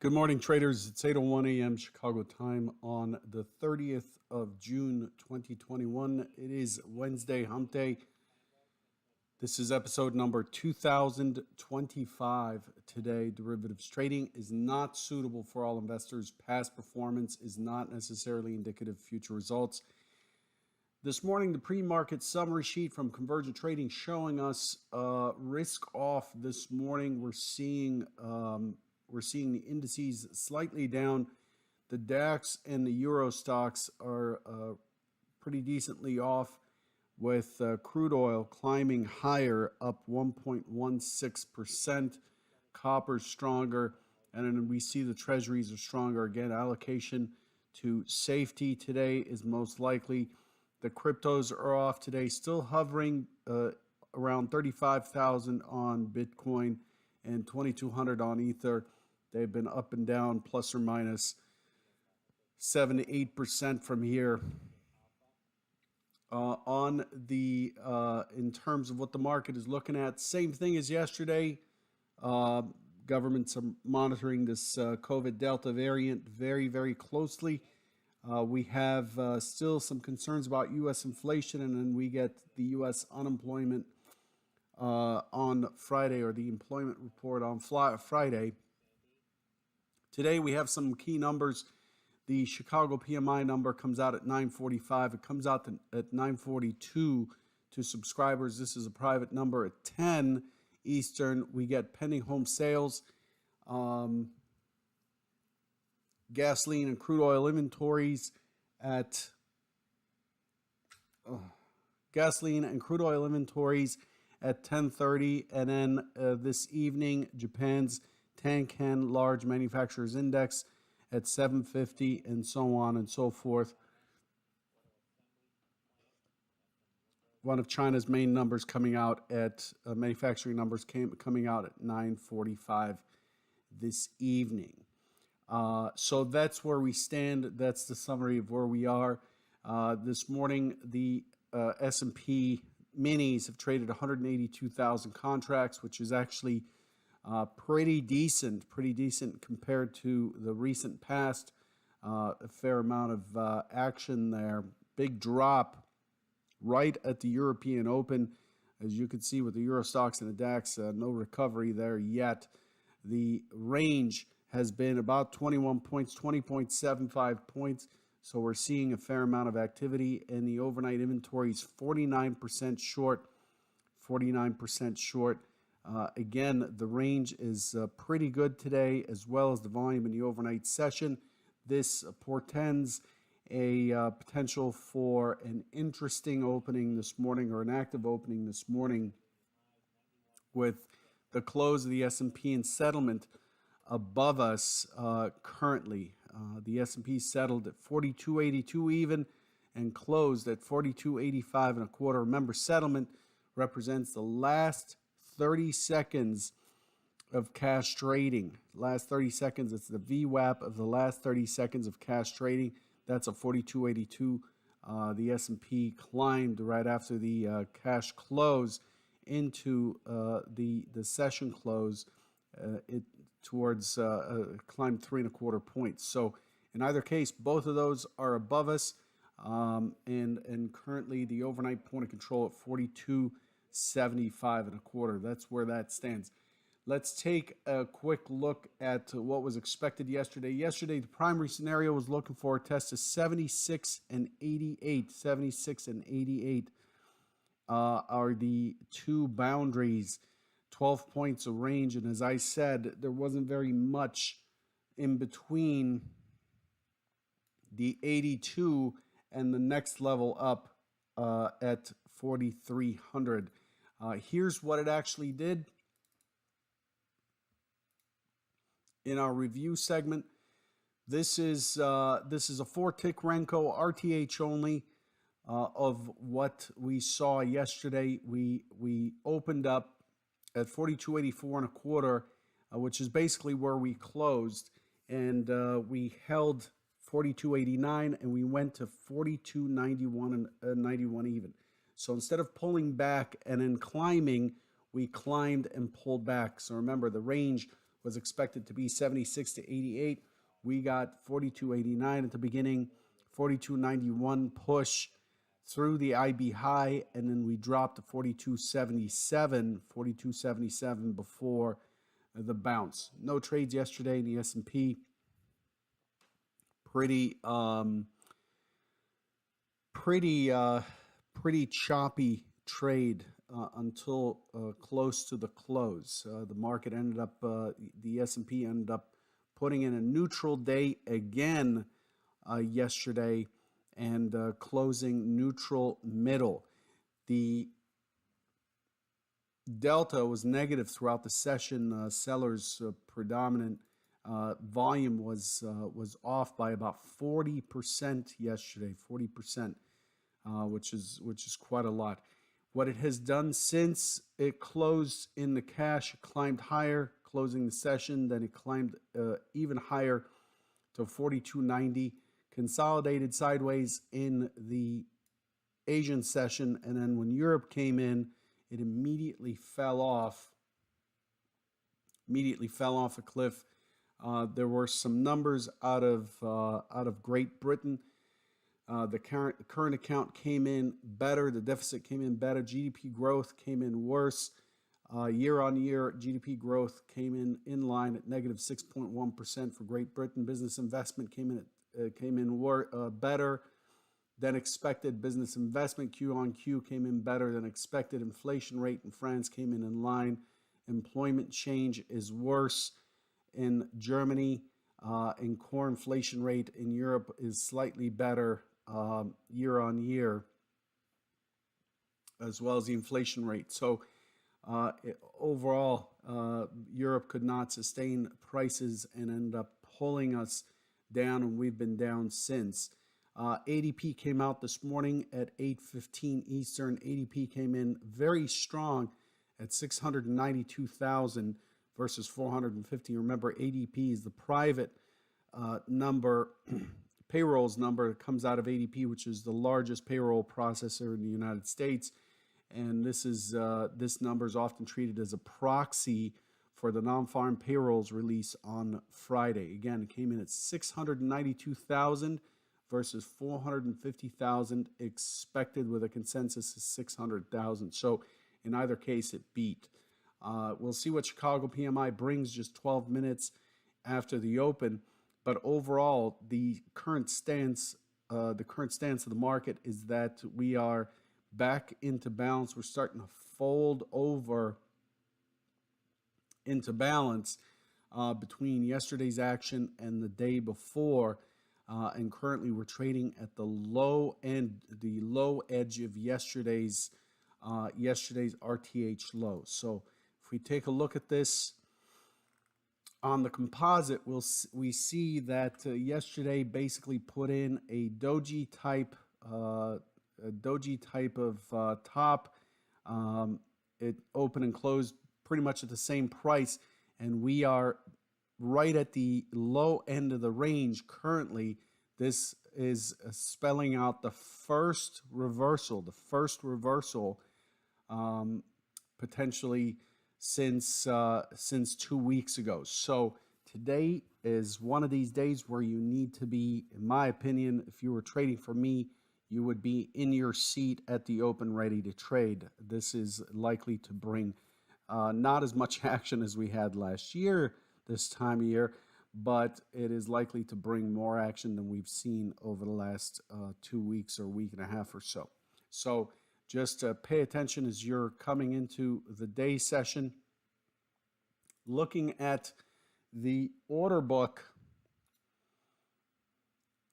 Good morning, traders. It's 8:01 a.m. Chicago time on the 30th of June, 2021. It is Wednesday, hump day. This is episode number 2025. Today, derivatives trading is not suitable for all investors. Past performance is not necessarily indicative of future results. This morning, the pre-market summary sheet from Convergent Trading showing us risk off this morning. We're seeing the indices slightly down. The DAX and the Euro stocks are pretty decently off, with crude oil climbing higher, up 1.16%. Copper's stronger, and then we see the treasuries are stronger again. Allocation to safety today is most likely. The cryptos are off today, still hovering around 35,000 on Bitcoin and 2,200 on Ether. They've been up and down, plus or minus 7 to 8% from here. In terms of what the market is looking at, same thing as yesterday. Governments are monitoring this COVID Delta variant very, very closely. We have still some concerns about U.S. inflation, and then we get the U.S. unemployment on Friday, or the employment report on Friday. Today we have some key numbers. The Chicago PMI number comes out at 945. It comes out at 942 to subscribers. This is a private number at 10 Eastern. We get pending home sales, gasoline and crude oil inventories at 10:30, and then this evening, Japan's Tankan Large Manufacturers Index at 750, and so on and so forth. One of China's main numbers coming out at manufacturing numbers coming out at 9:45 this evening. So that's where we stand. That's the summary of where we are. This morning, the S&P minis have traded 182,000 contracts, which is actually pretty decent compared to the recent past. A fair amount of action there. Big drop right at the European Open. As you can see with the Euro stocks and the DAX, no recovery there yet. The range has been about 21 points, 20.75 points. So we're seeing a fair amount of activity, and the overnight inventory is 49% short. 49% short. Again, the range is pretty good today, as well as the volume in the overnight session. This portends a potential for an interesting opening this morning, or an active opening this morning, with the close of the S&P and settlement above us currently. The S&P settled at 42.82 even and closed at 42.85 and a quarter. Remember, settlement represents the last 30 seconds of cash trading. Last 30 seconds, it's the VWAP of the last 30 seconds of cash trading. That's a 42.82. The S&P climbed right after the cash close into the session close. It towards climbed 3.25 points. So in either case, both of those are above us, and currently the overnight point of control at 42.75 and a quarter. That's where that stands. Let's take a quick look at what was expected yesterday. Yesterday, the primary scenario was looking for a test of 76 and 88. 76 and 88 are the two boundaries. 12 points of range, and as I said, there wasn't very much in between the 82 and the next level up at 4,300. Here's what it actually did. In our review segment, this is a 4-tick Renko RTH only of what we saw yesterday. We opened up at 42.84 and a quarter, which is basically where we closed, and we held 42.89, and we went to 42.91 and 91 even. So instead of pulling back and then climbing, we climbed and pulled back. So remember, the range was expected to be 76 to 88. We got 42.89 at the beginning, 42.91 push through the IB high, and then we dropped to 42.77 before the bounce. No trades yesterday in the S&P. Pretty pretty choppy trade until close to the close. The market ended up, the S&P ended up putting in a neutral day again yesterday and closing neutral middle. The delta was negative throughout the session. Sellers' predominant volume was off by about 40% yesterday. 40%. Which is quite a lot. What it has done since it closed in the cash, it climbed higher, closing the session, then it climbed even higher to 42.90, consolidated sideways in the Asian session, and then when Europe came in, it immediately fell off a cliff. There were some numbers out of Great Britain. The current account came in better. The deficit came in better. GDP growth came in worse. Year on year, GDP growth came in line at negative 6.1% for Great Britain. Business investment came in better than expected. Business investment Q on Q came in better than expected. Inflation rate in France came in line. Employment change is worse in Germany. And core inflation rate in Europe is slightly better year on year, as well as the inflation rate. So overall, Europe could not sustain prices and ended up pulling us down, and we've been down since. ADP came out this morning at 8:15 Eastern. ADP came in very strong at 692,000 versus 450. Remember, ADP is the private number, payrolls number that comes out of ADP, which is the largest payroll processor in the United States. And this number is often treated as a proxy for the non-farm payrolls release on Friday. Again, it came in at 692,000 versus 450,000 expected, with a consensus of 600,000. So in either case, it beat. We'll see what Chicago PMI brings just 12 minutes after the open. But overall, the current stance of the market is that we are back into balance. We're starting to fold over into balance between yesterday's action and the day before. And currently, we're trading at the low edge of yesterday's RTH low. So if we take a look at this on the composite, we see that yesterday basically put in a doji type of top. It opened and closed pretty much at the same price, and we are right at the low end of the range currently. This is spelling out the first reversal potentially since 2 weeks ago. So today is one of these days where you need to be, in my opinion, if you were trading for me, you would be in your seat at the open ready to trade. This is likely to bring not as much action as we had last year this time of year, but it is likely to bring more action than we've seen over the last 2 weeks or week and a half or so. So just pay attention as you're coming into the day session. Looking at the order book,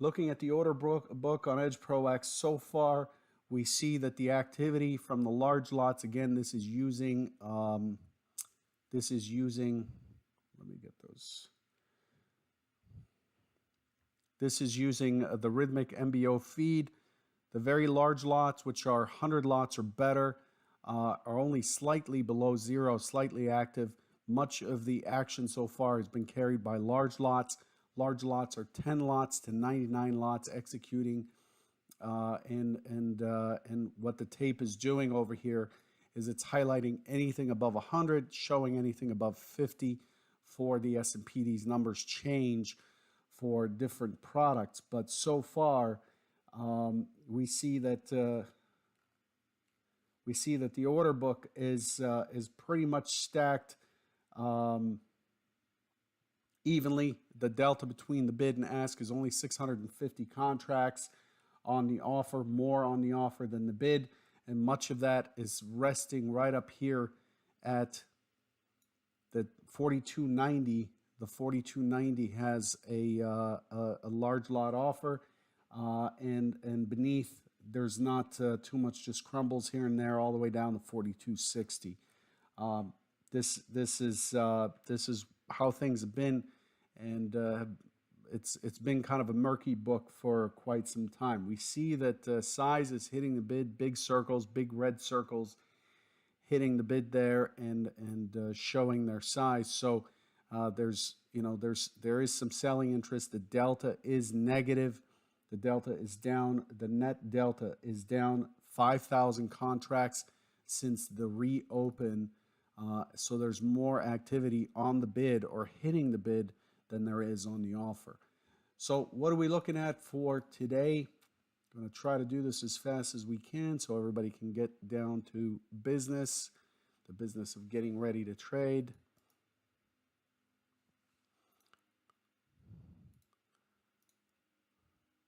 on Edge Pro X, so far we see that the activity from the large lots, again, this is using, let me get those. This is using the Rhythmic MBO feed. The very large lots, which are 100 lots or better, are only slightly below zero, slightly active. Much of the action so far has been carried by large lots. Large lots are 10 lots to 99 lots executing. And what the tape is doing over here is it's highlighting anything above 100, showing anything above 50 for the S&P. These numbers change for different products, but so far we see that the order book is pretty much stacked evenly. The delta between the bid and ask is only 650 contracts on the offer, more on the offer than the bid, and much of that is resting right up here at the 4290. The 4290 has a large lot offer, and beneath there's not too much, just crumbles here and there, all the way down to 4260. This is how things have been, and it's been kind of a murky book for quite some time. We see that size is hitting the bid, big circles, big red circles hitting the bid there, and showing their size. So there is some selling interest. The delta is negative. The delta is down. The net delta is down 5,000 contracts since the reopen. So there's more activity on the bid or hitting the bid than there is on the offer. So what are we looking at for today? I'm going to try to do this as fast as we can so everybody can get down to business, the business of getting ready to trade.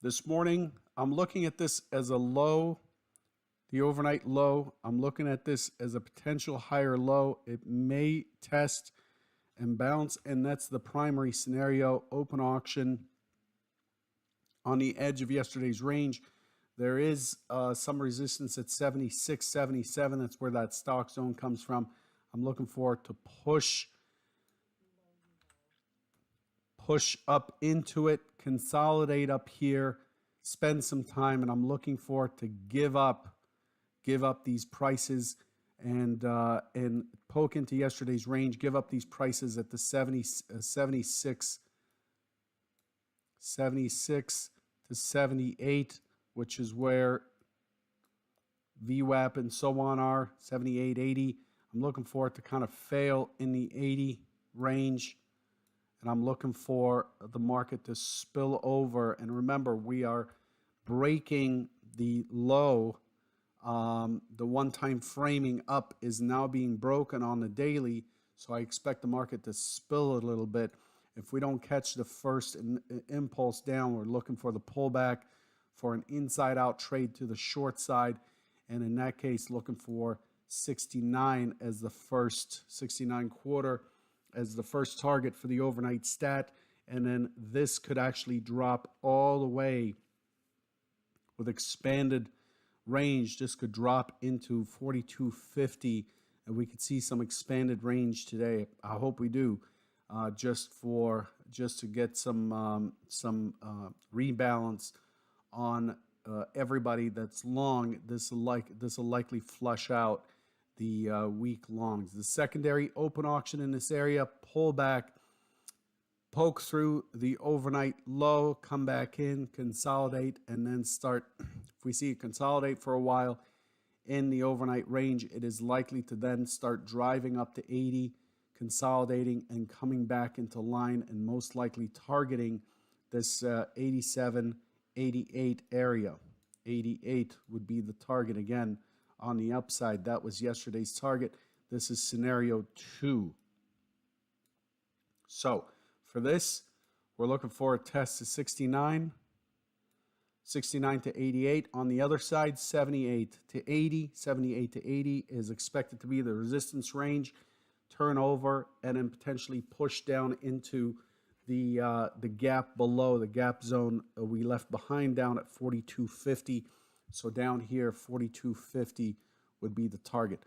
This morning, I'm looking at this as a low, the overnight low. I'm looking at this as a potential higher low. It may test and bounce, and that's the primary scenario. Open auction on the edge of yesterday's range. There is some resistance at 76, 77. That's where that stock zone comes from. I'm looking for it to push up into it, consolidate up here, spend some time, and I'm looking for it to give up these prices and poke into yesterday's range, give up these prices at the 76 to 78, which is where VWAP and so on are, 78, 80. I'm looking for it to kind of fail in the 80 range, and I'm looking for the market to spill over. And remember, we are breaking the low. The one-time framing up is now being broken on the daily, so I expect the market to spill a little bit. If we don't catch the first impulse down, we're looking for the pullback for an inside-out trade to the short side, and in that case, looking for 69 as the first, 69 quarter as the first target for the overnight stat, and then this could actually drop all the way with expanded range. This could drop into 4250, and we could see some expanded range today. I hope we do, just to get some rebalance on everybody that's long. This will likely flush out the week longs. The secondary open auction in this area, pull back, poke through the overnight low, come back in, consolidate, and then start. If we see it consolidate for a while in the overnight range, it is likely to then start driving up to 80, consolidating and coming back into line, and most likely targeting this 87, 88 area. 88 would be the target again on the upside. That was yesterday's target. This is scenario 2. So for this, we're looking for a test to 69, 69 to 88. On the other side, 78 to 80. 78 to 80 is expected to be the resistance range, turn over, and then potentially push down into the gap below, the gap zone we left behind down at 4250. So down here, 4250 would be the target.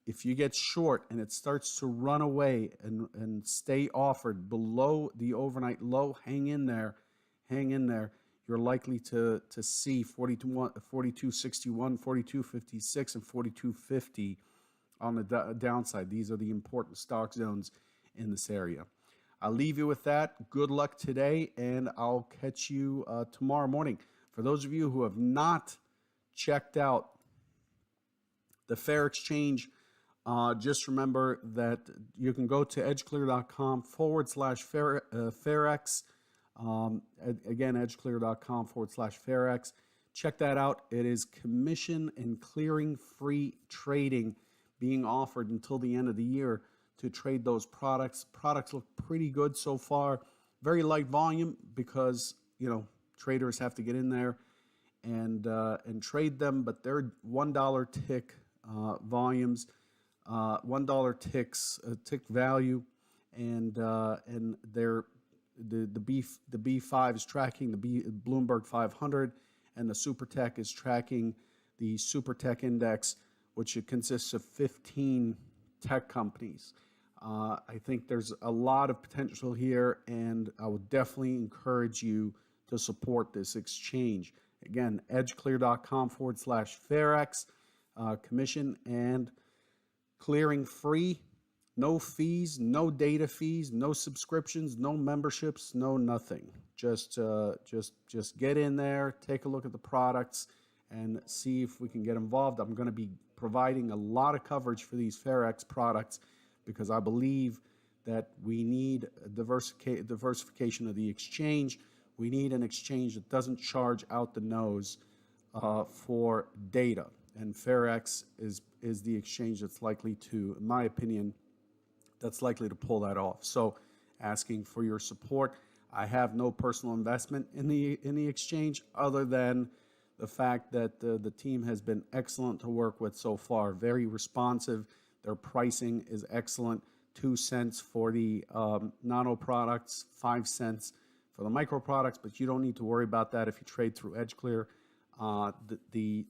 If you get short and it starts to run away and stay offered below the overnight low, hang in there. You're likely to see 4261, 4256, and 4250 on the downside. These are the important stock zones in this area. I'll leave you with that. Good luck today, and I'll catch you tomorrow morning. For those of you who have not checked out the fair exchange Just remember that you can go to edgeclear.com/Fairx. Again, edgeclear.com/Fairx. Check that out. It is commission and clearing free trading being offered until the end of the year to trade those products. Products look pretty good so far. Very light volume because, traders have to get in there and trade them, but they're $1 tick volumes. $1 ticks tick value, and they're the B5 is tracking the Bloomberg 500, and the Super Tech is tracking the Super Tech Index, which it consists of 15 tech companies. I think there's a lot of potential here, and I would definitely encourage you to support this exchange. Again, edgeclear.com/Fairx, commission and clearing free, no fees, no data fees, no subscriptions, no memberships, no nothing. Just get in there, take a look at the products, and see if we can get involved. I'm going to be providing a lot of coverage for these Fairx products because I believe that we need a diversification of the exchange. We need an exchange that doesn't charge out the nose for data. And Fairx is the exchange that's likely to, in my opinion, that's likely to pull that off. So asking for your support. I have no personal investment in the exchange other than the fact that the team has been excellent to work with so far, very responsive. Their pricing is excellent, 2 cents for the nano products, 5 cents for the micro products, but you don't need to worry about that if you trade through EdgeClear.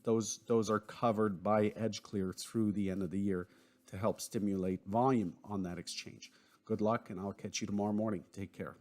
Those are covered by EdgeClear through the end of the year to help stimulate volume on that exchange. Good luck, and I'll catch you tomorrow morning. Take care.